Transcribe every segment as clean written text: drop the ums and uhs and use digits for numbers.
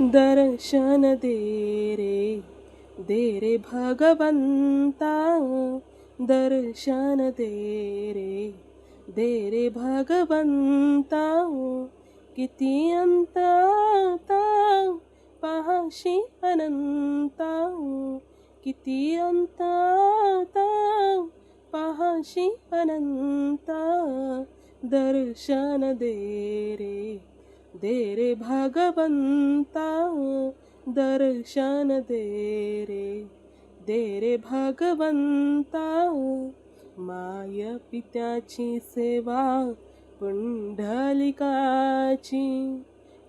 दर्शन दे रे भगवंता, दर्शन दे रे भगवंता. किती अंत आता पाहाशी अनंता, किती अंत आता पाहाशी अनंता. दर्शन दे रे भगवंता, दर्शन दे रे भगवंता. माय पित्याची सेवा पुंडलिकाची,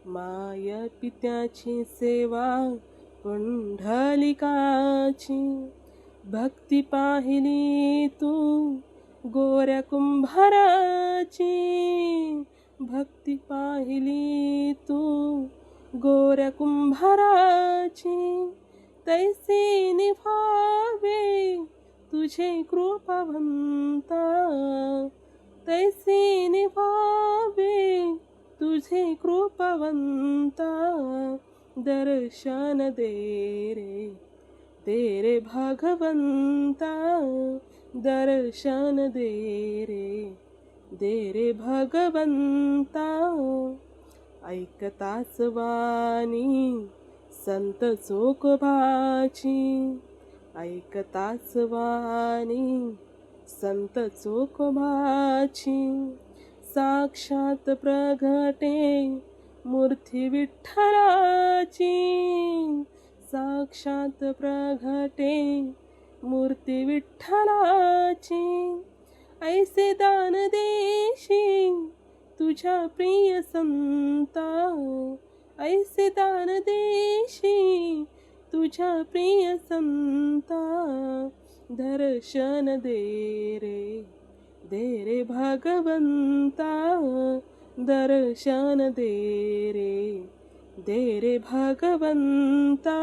माय पित्याची सेवा पुंडलिकाची. भक्ती पाहिली तू गोऱ्या कुंभाराची, भक्ती पाहिली तू गोऱ्या कुंभाराची. तैसी निभावे तुझे कृपावंता, तैसी निभावे तुझे कृपावंता. दर्शन दे रे भगवंता, दर्शन दे रे भगवंता. ऐकताच वाणी संत चोखोबाची, ऐकताच वाणी संत चोखोबाची. साक्षात प्रगटे मूर्ती विठ्ठलाची, साक्षात प्रगटे मूर्ती विठ्ठलाची. ऐसे दान देशी तुझ्या प्रिय संता, ऐसे दान देशी तुझ्या प्रिय संता. दर्शन दे रे भगवंता, दर्शन दे रे भगवंता.